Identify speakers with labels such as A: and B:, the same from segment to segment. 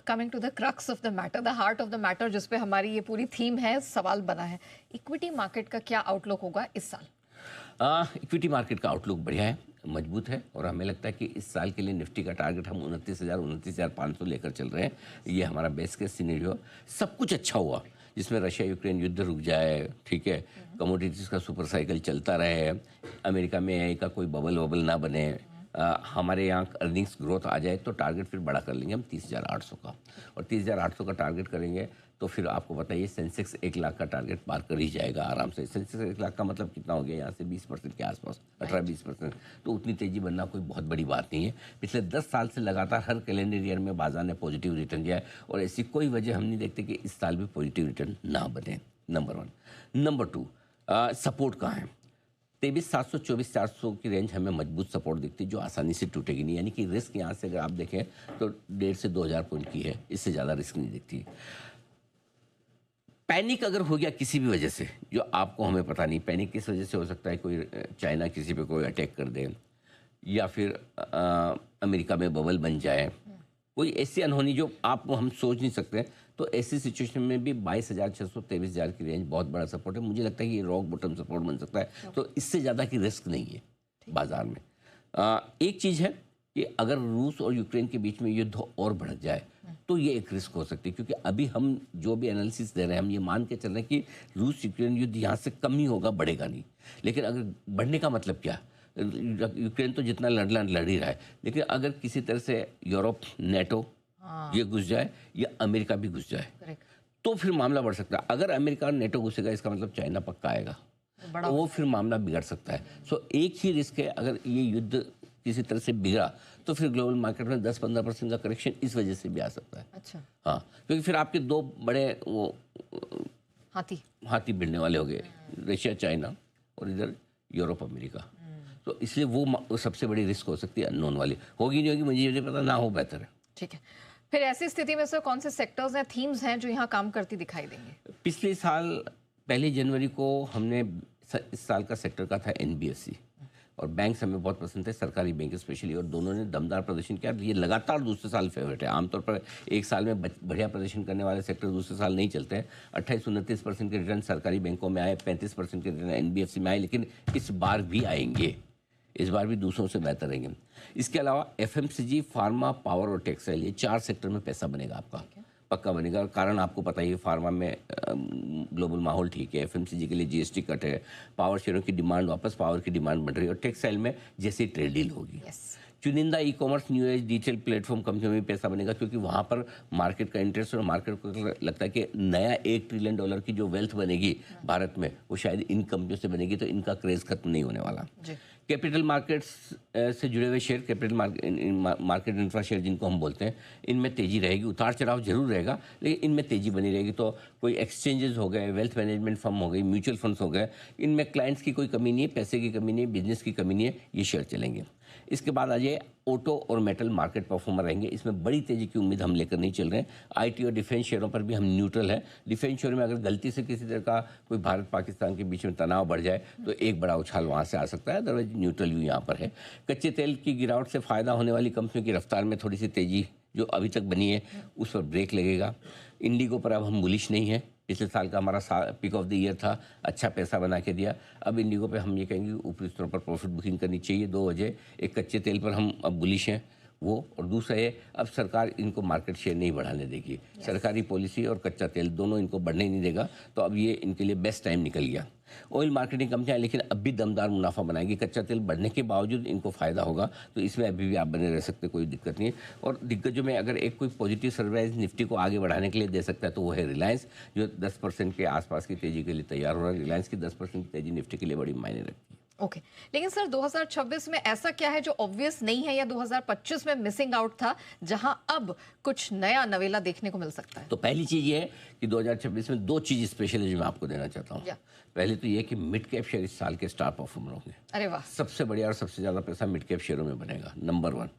A: Coming to the crux of the matter, the heart of the matter, जिस पे हमारी ये पूरी थीम है, सवाल बना है, इक्विटी मार्केट का क्या आउटलुक होगा इस साल?
B: इक्विटी मार्केट का आउटलुक बढ़िया है, मजबूत है और हमें लगता है कि इस साल के लिए निफ्टी का टारगेट हम 29,500 लेकर चल रहे हैं। ये हमारा बेस्ट केस सिनेरियो। सब कुछ अच्छा हुआ जिसमें रशिया यूक्रेन युद्ध रुक जाए, ठीक है, कमोडिटीज़ का सुपर साइकिल चलता रहे, अमेरिका में एआई का कोई बबल वबल ना बने, हमारे यहाँ अर्निंग्स ग्रोथ आ जाए तो टारगेट फिर बड़ा कर लेंगे हम 30,800 का। और 30,800 का टारगेट करेंगे तो फिर आपको बताइए सेंसेक्स 1 लाख का टारगेट पार कर ही जाएगा आराम से। सेंसेक्स 1 लाख का मतलब कितना हो गया यहाँ से 20% के आसपास, 18-20%। तो उतनी तेज़ी बनना कोई बहुत बड़ी बात नहीं है। पिछले 10 साल से लगातार हर कैलेंडर ईयर में बाजार ने पॉजिटिव रिटर्न दिया है और ऐसी कोई वजह हम नहीं देखते कि इस साल भी पॉजिटिव रिटर्न ना बने। नंबर 1। नंबर 2, सपोर्ट कहाँ है? 23,700 24,400 की रेंज हमें मजबूत सपोर्ट दिखती है जो आसानी से टूटेगी नहीं। यानी कि रिस्क यहाँ से अगर आप देखें तो 1,500 से 2,000 पॉइंट की है, इससे ज़्यादा रिस्क नहीं दिखती। पैनिक अगर हो गया किसी भी वजह से, जो आपको हमें पता नहीं पैनिक किस वजह से हो सकता है, कोई चाइना किसी पे कोई अटैक कर दे या फिर अमेरिका में बबल बन जाए, कोई ऐसी अनहोनी जो आप हम सोच नहीं सकते, तो ऐसी सिचुएशन में भी 22,600 23,000 की रेंज बहुत बड़ा सपोर्ट है। मुझे लगता है कि ये रॉक बॉटम सपोर्ट बन सकता है। तो इससे ज़्यादा की रिस्क नहीं है बाजार में। एक चीज़ है कि अगर रूस और यूक्रेन के बीच में युद्ध और बढ़ जाए तो ये एक रिस्क हो सकती है, क्योंकि अभी हम जो भी एनालिसिस दे रहे हैं हम ये मान के चल रहे हैं कि रूस यूक्रेन युद्ध यहाँ से कम ही होगा, बढ़ेगा नहीं। लेकिन अगर बढ़ने का मतलब क्या, यूक्रेन तो जितना लड़ ही रहा है, लेकिन अगर किसी तरह से यूरोप, नेटो ये घुस जाए या अमेरिका भी घुस जाए तो फिर मामला बढ़ सकता है। अगर अमेरिका और नेटो घुसेगा इसका मतलब चाइना पक्का आएगा, तो वो फिर मामला बिगड़ सकता है। सो एक ही रिस्क है, अगर ये युद्ध किसी तरह से बिगड़ा तो फिर ग्लोबल मार्केट में 10-15% का करेक्शन इस वजह से भी आ सकता है।
A: अच्छा,
B: हाँ, क्योंकि फिर आपके दो बड़े वो हाथी भिड़ने वाले हो गए, रशिया चाइना और इधर यूरोप अमेरिका। तो इसलिए वो सबसे बड़ी रिस्क हो सकती है, अननोन वाली। होगी नहीं होगी मुझे पता, ना हो बेहतर है।
A: ठीक है, फिर ऐसी स्थिति में सर कौन से सेक्टर्स हैं, थीम्स हैं जो यहाँ काम करती दिखाई देंगे?
B: पिछले साल 1 जनवरी को हमने इस साल का सेक्टर का था एनबीएफसी, और बैंक हमें बहुत पसंद थे, सरकारी बैंक स्पेशली, और दोनों ने दमदार प्रदर्शन किया। ये लगातार दूसरे साल फेवरेट है। आमतौर पर एक साल में बढ़िया प्रदर्शन करने वाले सेक्टर दूसरे साल नहीं चलते हैं। 28-29% के रिटर्न सरकारी बैंकों में आए, 35% के रिटर्न एनबीएफसी में आए, लेकिन इस बार भी आएंगे, इस बार भी दूसरों से बेहतर रहेंगे। इसके अलावा एफएमसीजी, फार्मा, पावर और टेक्सटाइल, ये 4 सेक्टर में पैसा बनेगा आपका, पक्का बनेगा। कारण आपको पता ही है, फार्मा में ग्लोबल माहौल ठीक है, एफएमसीजी के लिए जीएसटी कट है, पावर शेयरों की डिमांड, वापस पावर की डिमांड बढ़ रही है, और टेक्सटाइल में जैसे ट्रेड डील होगी। चुनिंदा e commerce, new age, digital platform कंपनियों में पैसा बनेगा, क्योंकि वहाँ पर मार्केट का इंटरेस्ट, और मार्केट को लगता है कि नया $1 ट्रिलियन की जो वेल्थ बनेगी भारत में वो शायद इन कंपनियों से बनेगी, तो इनका क्रेज खत्म नहीं होने वाला। कैपिटल मार्केट्स से जुड़े हुए share, capital market infra share जिनको हम बोलते हैं, इनमें तेज़ी रहेगी। उतार चढ़ाव जरूर रहेगा लेकिन इनमें तेज़ी बनी रहेगी। तो कोई एक्सचेंजेस हो गए, वेल्थ मैनेजमेंट फर्म हो गई, म्यूचुअल फंड्स हो गए, इनमें क्लाइंट्स की कोई कमी नहीं है, पैसे की कमी नहीं है, बिजनेस की कमी नहीं है, ये शेयर चलेंगे। इसके बाद आ जाए ऑटो और मेटल, मार्केट परफॉर्मर रहेंगे। इसमें बड़ी तेज़ी की उम्मीद हम लेकर नहीं चल रहे हैं। आईटी और डिफेंस शेयरों पर भी हम न्यूट्रल है। डिफेंस शेयर में अगर गलती से किसी तरह का कोई भारत पाकिस्तान के बीच में तनाव बढ़ जाए तो एक बड़ा उछाल वहाँ से आ सकता है, अदरवाइज न्यूट्रल व्यू यहाँ पर है। कच्चे तेल की गिरावट से फ़ायदा होने वाली कंपनियों की रफ्तार में थोड़ी सी तेज़ी जो अभी तक बनी है उस पर ब्रेक लगेगा। इंडिगो पर अब हम बुलिश नहीं है। पिछले साल का हमारा पिक ऑफ द ईयर था, अच्छा पैसा बना के दिया। अब इंडिगो पे हम ये कहेंगे ऊपरी स्तरों पर प्रॉफिट बुकिंग करनी चाहिए। 2 वजह, एक कच्चे तेल पर हम अब बुलिश हैं वो, और दूसरा है अब सरकार इनको मार्केट शेयर नहीं बढ़ाने देगी। सरकारी पॉलिसी और कच्चा तेल दोनों इनको बढ़ने नहीं देगा, तो अब ये इनके लिए बेस्ट टाइम निकल गया। ऑयल मार्केटिंग कंपनियां लेकिन अब भी दमदार मुनाफा बनाएगी। कच्चा तेल बढ़ने के बावजूद इनको फ़ायदा होगा, तो इसमें अभी भी आप बने रह सकते, कोई दिक्कत नहीं है। और दिग्गजों में अगर एक कोई पॉजिटिव सरप्राइज निफ्टी को आगे बढ़ाने के लिए दे सकता है तो वो है रिलायंस, जो 10% के आसपास की तेज़ी के लिए तैयार हो रहा है। रिलायंस की 10% की तेज़ी निफ्टी के लिए बड़ी मायने रखती है।
A: ओके, लेकिन सर 2026 में ऐसा क्या है जो ऑब्वियस नहीं है या 2025 में मिसिंग आउट था, जहां अब कुछ नया नवेला देखने को मिल सकता है?
B: तो पहली चीज़ ये है कि 2026 में 2 चीज़ स्पेशल है जो मैं आपको देना चाहता हूँ। पहले तो ये कि मिड कैप शेयर इस साल के स्टार परफॉर्मर होंगे।
A: अरे वाह,
B: सबसे बढ़िया और सबसे ज़्यादा पैसा मिड कैप शेयरों में बनेगा, नंबर 1।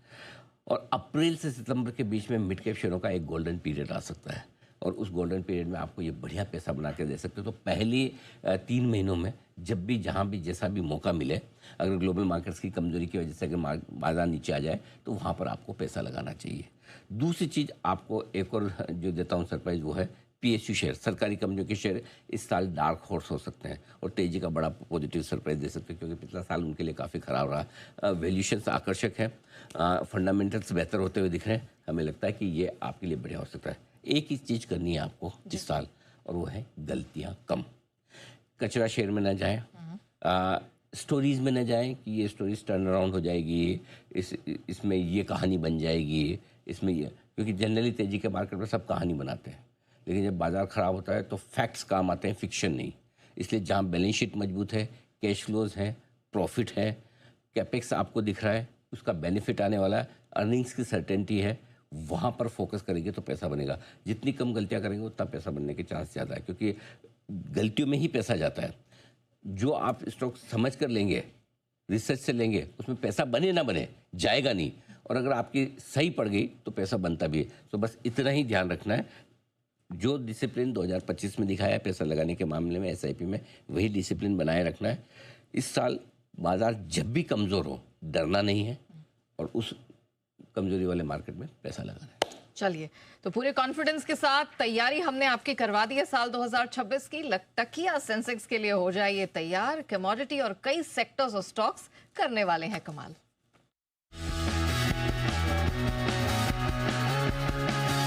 B: और अप्रैल से सितंबर के बीच में मिड कैप शेयरों का एक गोल्डन पीरियड आ सकता है। और उस गोल्डन पीरियड में आपको ये बढ़िया पैसा बना के दे सकते हो। तो पहले 3 महीनों में जब भी जहाँ भी जैसा भी मौका मिले, अगर ग्लोबल मार्केट्स की कमजोरी की वजह से अगर बाजार नीचे आ जाए तो वहाँ पर आपको पैसा लगाना चाहिए। दूसरी चीज़ आपको एक और जो देता हूँ सरप्राइज, वो है PSU शेयर, सरकारी कंपनियों के शेयर इस साल डार्क हॉर्स हो सकते हैं और तेजी का बड़ा पॉजिटिव सरप्राइज दे सकते हैं, क्योंकि पिछला साल उनके लिए काफ़ी खराब रहा। वैल्यूएशंस आकर्षक है, फंडामेंटल्स बेहतर होते हुए दिख रहे हैं। हमें लगता है कि ये आपके लिए बढ़िया हो सकता है। एक ही चीज़ करनी है आपको इस साल, और वो है गलतियाँ कम। कचरा शेयर में न जाएं, स्टोरीज में न जाएं कि ये स्टोरीज टर्न अराउंड हो जाएगी, इसमें ये कहानी बन जाएगी, इसमें ये, क्योंकि जनरली तेजी के मार्केट में सब कहानी बनाते हैं, लेकिन जब बाजार ख़राब होता है तो फैक्ट्स काम आते हैं, फिक्शन नहीं। इसलिए जहाँ बैलेंस शीट मजबूत है, कैश फ्लोज हैं, प्रॉफिट है, कैपेक्स आपको दिख रहा है, उसका बेनिफिट आने वाला है, अर्निंग्स की सर्टेनिटी है, वहाँ पर फोकस करेंगे तो पैसा बनेगा। जितनी कम गलतियाँ करेंगे उतना पैसा बनने के चांस ज़्यादा है, क्योंकि गलतियों में ही पैसा जाता है। जो आप स्टॉक समझ कर लेंगे, रिसर्च से लेंगे, उसमें पैसा बने ना बने, जाएगा नहीं। और अगर आपकी सही पड़ गई तो पैसा बनता भी है। तो बस इतना ही ध्यान रखना है, जो डिसिप्लिन 2025 में दिखाया है पैसा लगाने के मामले में SIP में, वही डिसिप्लिन बनाए रखना है। इस साल बाजार जब भी कमज़ोर हो, डरना नहीं है और उस कमजोरी वाले मार्केट में पैसा लगाना है।
A: चलिए, तो पूरे कॉन्फिडेंस के साथ तैयारी हमने आपकी करवा दी है साल 2026 की। लखटकिया सेंसेक्स के लिए हो जाइए तैयार। कमोडिटी और कई सेक्टर्स और स्टॉक्स करने वाले हैं कमाल।